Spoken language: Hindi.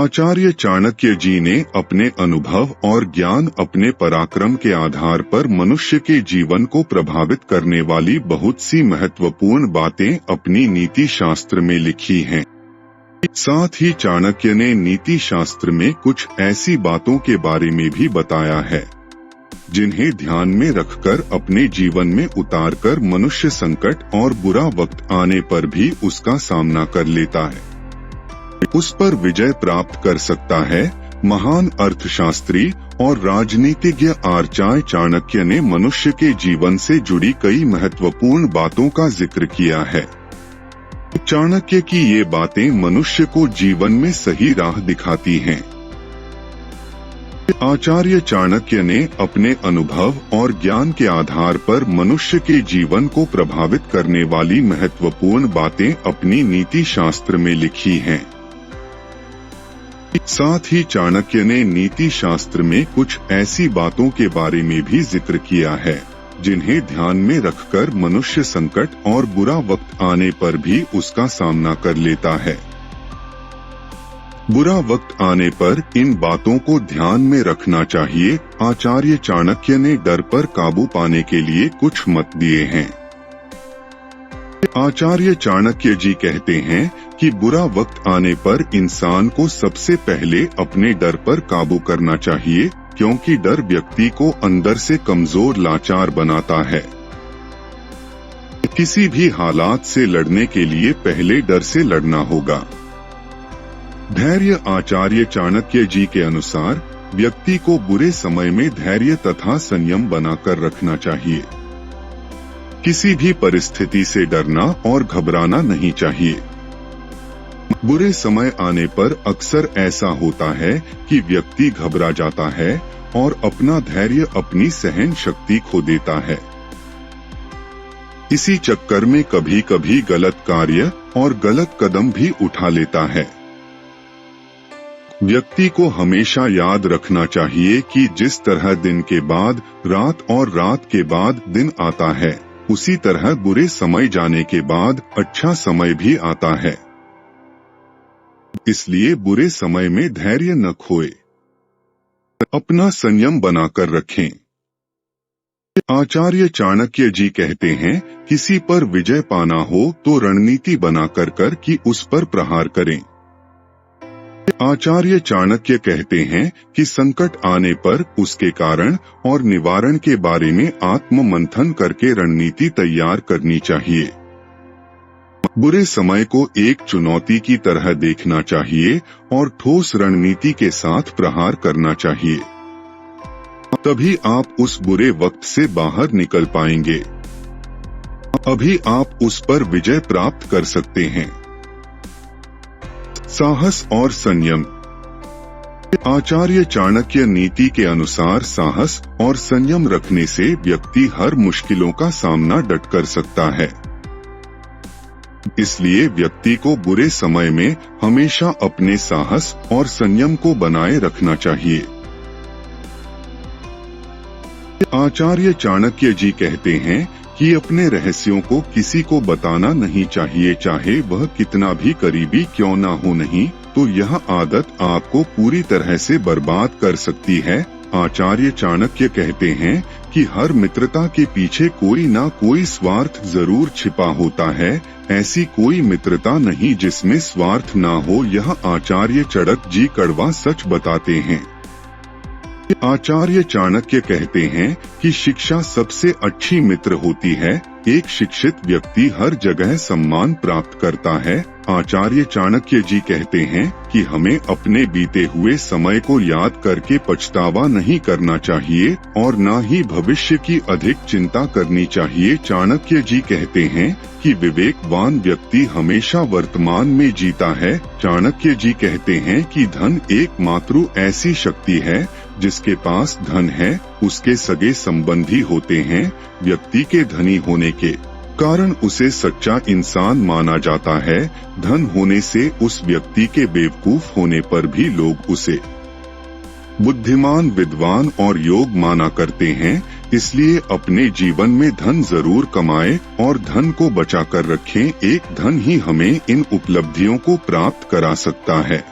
आचार्य चाणक्य जी ने अपने अनुभव और ज्ञान, अपने पराक्रम के आधार पर मनुष्य के जीवन को प्रभावित करने वाली बहुत सी महत्वपूर्ण बातें अपनी नीति शास्त्र में लिखी हैं। साथ ही चाणक्य ने नीति शास्त्र में कुछ ऐसी बातों के बारे में भी बताया है जिन्हें ध्यान में रखकर अपने जीवन में उतारकर मनुष्य संकट और बुरा वक्त आने पर भी उसका सामना कर लेता है, उस पर विजय प्राप्त कर सकता है। महान अर्थशास्त्री और राजनीतिज्ञ आचार्य चाणक्य ने मनुष्य के जीवन से जुड़ी कई महत्वपूर्ण बातों का जिक्र किया है। चाणक्य की ये बातें मनुष्य को जीवन में सही राह दिखाती हैं। आचार्य चाणक्य ने अपने अनुभव और ज्ञान के आधार पर मनुष्य के जीवन को प्रभावित करने वाली महत्वपूर्ण बातें अपनी नीति शास्त्र में लिखी हैं। साथ ही चाणक्य ने नीति शास्त्र में कुछ ऐसी बातों के बारे में भी जिक्र किया है जिन्हें ध्यान में रखकर मनुष्य संकट और बुरा वक्त आने पर भी उसका सामना कर लेता है। बुरा वक्त आने पर इन बातों को ध्यान में रखना चाहिए। आचार्य चाणक्य ने डर पर काबू पाने के लिए कुछ मत दिए हैं। आचार्य चाणक्य जी कहते हैं कि बुरा वक्त आने पर इंसान को सबसे पहले अपने डर पर काबू करना चाहिए, क्योंकि डर व्यक्ति को अंदर से कमजोर, लाचार बनाता है। किसी भी हालात से लड़ने के लिए पहले डर से लड़ना होगा। धैर्य। आचार्य चाणक्य जी के अनुसार व्यक्ति को बुरे समय में धैर्य तथा संयम बनाकर रखना चाहिए। किसी भी परिस्थिति से डरना और घबराना नहीं चाहिए। बुरे समय आने पर अक्सर ऐसा होता है कि व्यक्ति घबरा जाता है और अपना धैर्य, अपनी सहन शक्ति खो देता है। इसी चक्कर में कभी कभी गलत कार्य और गलत कदम भी उठा लेता है। व्यक्ति को हमेशा याद रखना चाहिए कि जिस तरह दिन के बाद रात और रात के बाद दिन आता है, उसी तरह बुरे समय जाने के बाद अच्छा समय भी आता है। इसलिए बुरे समय में धैर्य न खोए, अपना संयम बनाकर रखें। आचार्य चाणक्य जी कहते हैं, किसी पर विजय पाना हो तो रणनीति बनाकर कर कि उस पर प्रहार करें। आचार्य चाणक्य कहते हैं कि संकट आने पर उसके कारण और निवारण के बारे में आत्म मंथन करके रणनीति तैयार करनी चाहिए। बुरे समय को एक चुनौती की तरह देखना चाहिए और ठोस रणनीति के साथ प्रहार करना चाहिए। तभी आप उस बुरे वक्त से बाहर निकल पाएंगे। अभी आप उस पर विजय प्राप्त कर सकते हैं। साहस और संयम। आचार्य चाणक्य नीति के अनुसार साहस और संयम रखने से व्यक्ति हर मुश्किलों का सामना डट कर सकता है। इसलिए व्यक्ति को बुरे समय में हमेशा अपने साहस और संयम को बनाए रखना चाहिए। आचार्य चाणक्य जी कहते हैं कि अपने रहस्यों को किसी को बताना नहीं चाहिए, चाहे वह कितना भी करीबी क्यों ना हो। नहीं तो यह आदत आपको पूरी तरह से बर्बाद कर सकती है। आचार्य चाणक्य कहते हैं कि हर मित्रता के पीछे कोई ना कोई स्वार्थ जरूर छिपा होता है। ऐसी कोई मित्रता नहीं जिसमें स्वार्थ ना हो। यह आचार्य चाणक्य जी कड़वा सच बताते हैं। आचार्य चाणक्य कहते हैं कि शिक्षा सबसे अच्छी मित्र होती है। एक शिक्षित व्यक्ति हर जगह सम्मान प्राप्त करता है। आचार्य चाणक्य जी कहते हैं कि हमें अपने बीते हुए समय को याद करके पछतावा नहीं करना चाहिए और न ही भविष्य की अधिक चिंता करनी चाहिए। चाणक्य जी कहते हैं कि विवेकवान व्यक्ति हमेशा वर्तमान में जीता है। चाणक्य जी कहते हैं कि धन एकमात्र ऐसी शक्ति है जिसके पास धन है उसके सगे संबंधी होते हैं। व्यक्ति के धनी होने के कारण उसे सच्चा इंसान माना जाता है। धन होने से उस व्यक्ति के बेवकूफ होने पर भी लोग उसे बुद्धिमान, विद्वान और योग माना करते हैं। इसलिए अपने जीवन में धन जरूर कमाएं और धन को बचा कर रखें। एक धन ही हमें इन उपलब्धियों को प्राप्त करा सकता है।